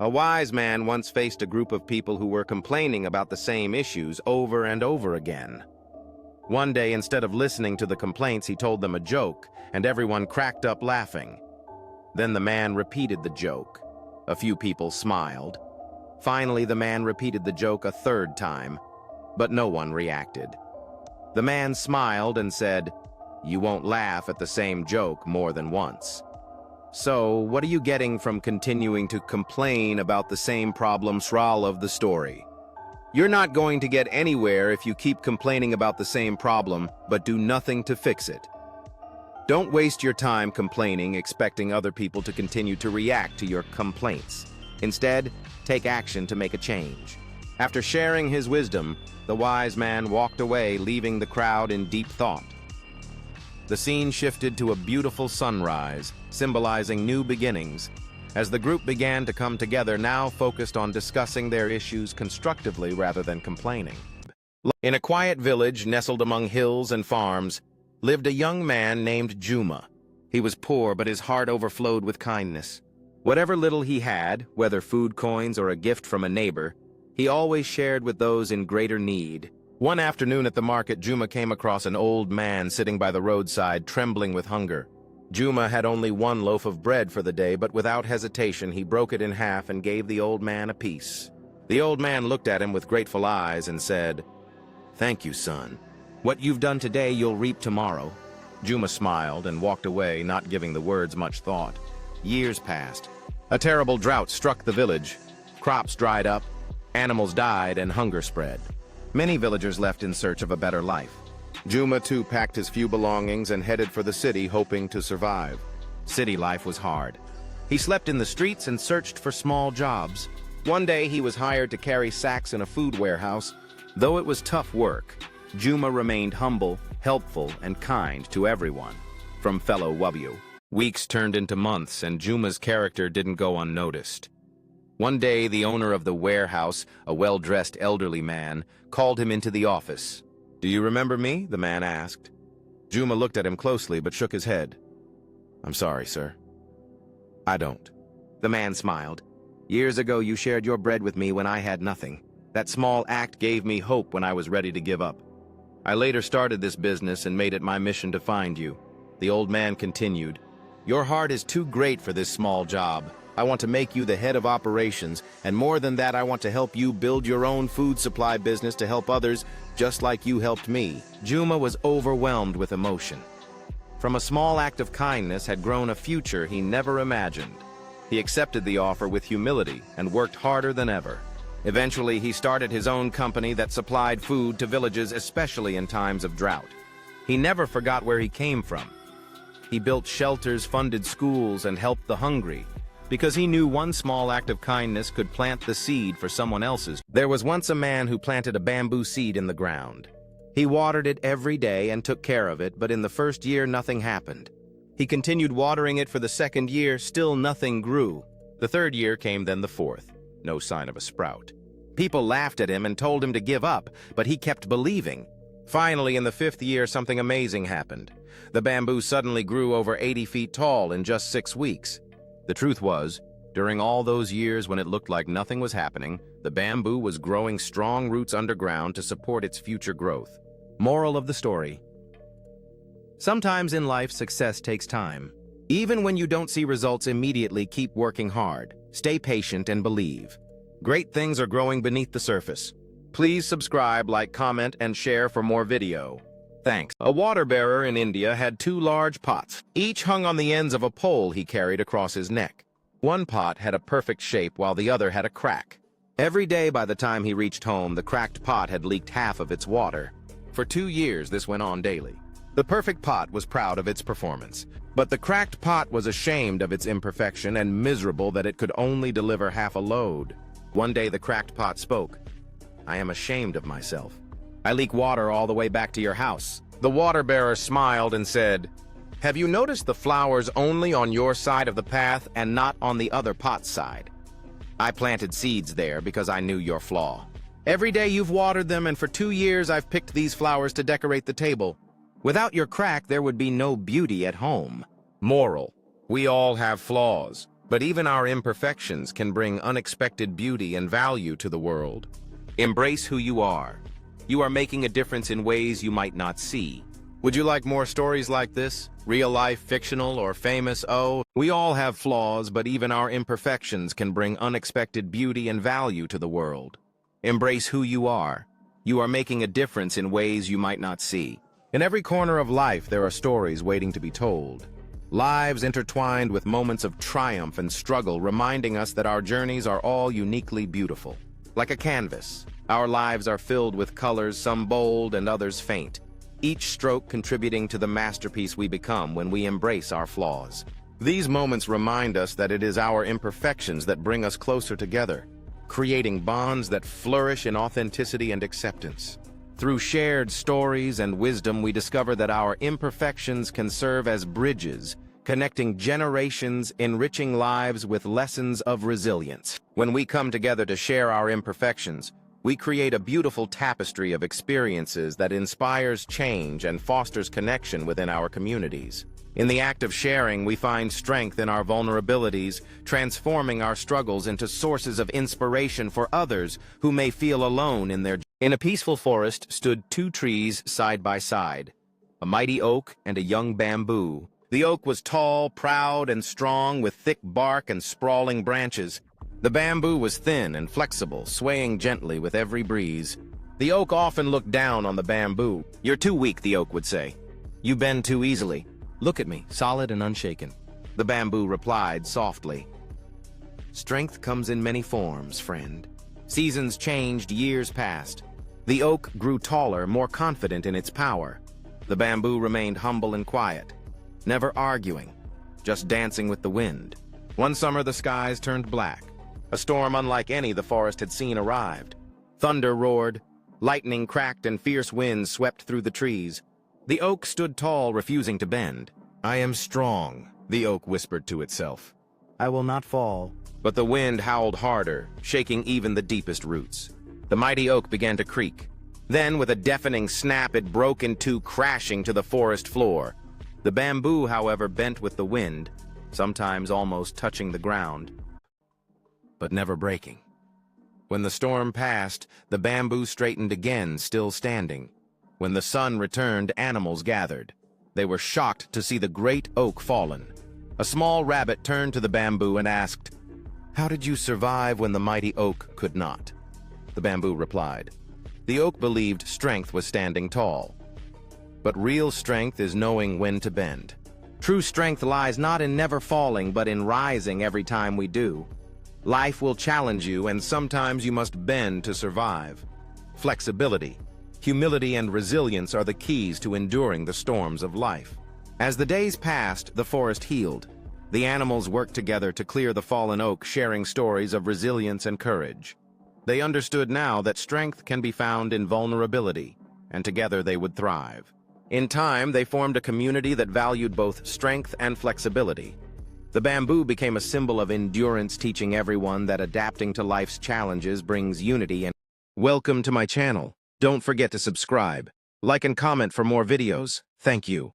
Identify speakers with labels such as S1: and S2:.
S1: A wise man once faced a group of people who were complaining about the same issues over and over again. One day, instead of listening to the complaints, he told them a joke, and everyone cracked up laughing. Then the man repeated the joke. A few people smiled. Finally, the man repeated the joke a third time, but no one reacted. The man smiled and said, "You won't laugh at the same joke more than once." So, what are you getting from continuing to complain about the same problem? Moral of the story. You're not going to get anywhere if you keep complaining about the same problem, but do nothing to fix it. Don't waste your time complaining, expecting other people to continue to react to your complaints. Instead, take action to make a change. After sharing his wisdom, the wise man walked away, leaving the crowd in deep thought. The scene shifted to a beautiful sunrise, symbolizing new beginnings, as the group began to come together, now focused on discussing their issues constructively rather than complaining. In a quiet village nestled among hills and farms, lived a young man named Juma. He was poor, but his heart overflowed with kindness. Whatever little he had, whether food coins or a gift from a neighbor, he always shared with those in greater need. One afternoon at the market, Juma came across an old man sitting by the roadside, trembling with hunger. Juma had only one loaf of bread for the day, but without hesitation he broke it in half and gave the old man a piece. The old man looked at him with grateful eyes and said, "Thank you, son. What you've done today, you'll reap tomorrow." Juma smiled and walked away, not giving the words much thought. Years passed. A terrible drought struck the village. Crops dried up, animals died, and hunger spread. Many villagers left in search of a better life. Juma too packed his few belongings and headed for the city, hoping to survive. City life was hard. He slept in the streets and searched for small jobs. One day he was hired to carry sacks in a food warehouse. Though it was tough work, Juma remained humble, helpful, and kind to everyone, from fellow Wabyu. Weeks turned into months, and Juma's character didn't go unnoticed. One day, the owner of the warehouse, a well-dressed elderly man, called him into the office. "Do you remember me?" the man asked. Juma looked at him closely but shook his head. "I'm sorry, sir. I don't." The man smiled. "Years ago, you shared your bread with me when I had nothing. That small act gave me hope when I was ready to give up. I later started this business and made it my mission to find you." The old man continued, "Your heart is too great for this small job. I want to make you the head of operations, and more than that, I want to help you build your own food supply business to help others, just like you helped me." Juma was overwhelmed with emotion. From a small act of kindness had grown a future he never imagined. He accepted the offer with humility and worked harder than ever. Eventually, he started his own company that supplied food to villages, especially in times of drought. He never forgot where he came from. He built shelters, funded schools, and helped the hungry, because he knew one small act of kindness could plant the seed for someone else's. There was once a man who planted a bamboo seed in the ground. He watered it every day and took care of it, but in the first year nothing happened. He continued watering it for the second year, still nothing grew. The third year came, then the fourth. No sign of a sprout. People laughed at him and told him to give up, but he kept believing. Finally, in the fifth year, something amazing happened. The bamboo suddenly grew over 80 feet tall in just 6 weeks. The truth was, during all those years when it looked like nothing was happening, the bamboo was growing strong roots underground to support its future growth. Moral of the story: sometimes in life, success takes time. Even when you don't see results immediately, keep working hard. Stay patient and believe. Great things are growing beneath the surface. Please subscribe, like, comment, and share for more video. Thanks. A water bearer in India had 2 large pots, each hung on the ends of a pole he carried across his neck. One pot had a perfect shape while the other had a crack. Every day by the time he reached home, the cracked pot had leaked half of its water. For 2 years, this went on daily. The perfect pot was proud of its performance, but the cracked pot was ashamed of its imperfection and miserable that it could only deliver half a load. One day, the cracked pot spoke. "I am ashamed of myself. I leak water all the way back to your house." The water bearer smiled and said, "Have you noticed the flowers only on your side of the path and not on the other pot's side? I planted seeds there because I knew your flaw. Every day you've watered them, and for 2 years I've picked these flowers to decorate the table. Without your crack, there would be no beauty at home." Moral: we all have flaws. But even our imperfections can bring unexpected beauty and value to the world. Embrace who you are. You are making a difference in ways you might not see. Would you like more stories like this? Real life, fictional, or famous? Oh, we all have flaws, but even our imperfections can bring unexpected beauty and value to the world. Embrace who you are. You are making a difference in ways you might not see. In every corner of life, there are stories waiting to be told. Lives intertwined with moments of triumph and struggle, reminding us that our journeys are all uniquely beautiful. Like a canvas, our lives are filled with colors, some bold and others faint, each stroke contributing to the masterpiece we become when we embrace our flaws. These moments remind us that it is our imperfections that bring us closer together, creating bonds that flourish in authenticity and acceptance. Through shared stories and wisdom, we discover that our imperfections can serve as bridges, connecting generations, enriching lives with lessons of resilience. When we come together to share our imperfections, we create a beautiful tapestry of experiences that inspires change and fosters connection within our communities. In the act of sharing, we find strength in our vulnerabilities, transforming our struggles into sources of inspiration for others who may feel alone in their journey. In a peaceful forest stood two trees side by side, a mighty oak and a young bamboo. The oak was tall, proud, and strong, with thick bark and sprawling branches. The bamboo was thin and flexible, swaying gently with every breeze. The oak often looked down on the bamboo. "You're too weak," the oak would say. "You bend too easily. Look at me, solid and unshaken." The bamboo replied softly, "Strength comes in many forms, friend." Seasons changed, years passed. The oak grew taller, more confident in its power. The bamboo remained humble and quiet, never arguing, just dancing with the wind. One summer the skies turned black. A storm unlike any the forest had seen arrived. Thunder roared, lightning cracked, and fierce winds swept through the trees. The oak stood tall, refusing to bend. "I am strong," the oak whispered to itself. "I will not fall." But the wind howled harder, shaking even the deepest roots. The mighty oak began to creak. Then, with a deafening snap, it broke in two, crashing to the forest floor. The bamboo, however, bent with the wind, sometimes almost touching the ground, but never breaking. When the storm passed, the bamboo straightened again, still standing. When the sun returned, animals gathered. They were shocked to see the great oak fallen. A small rabbit turned to the bamboo and asked, "How did you survive when the mighty oak could not?" The bamboo replied, "The oak believed strength was standing tall. But real strength is knowing when to bend. True strength lies not in never falling, but in rising every time we do. Life will challenge you, and sometimes you must bend to survive." Flexibility, humility, and resilience are the keys to enduring the storms of life. As the days passed, the forest healed. The animals worked together to clear the fallen oak, sharing stories of resilience and courage. They understood now that strength can be found in vulnerability, and together they would thrive. In time, they formed a community that valued both strength and flexibility. The bamboo became a symbol of endurance, teaching everyone that adapting to life's challenges brings unity. And welcome to my channel. Don't forget to subscribe, like, and comment for more videos. Thank you.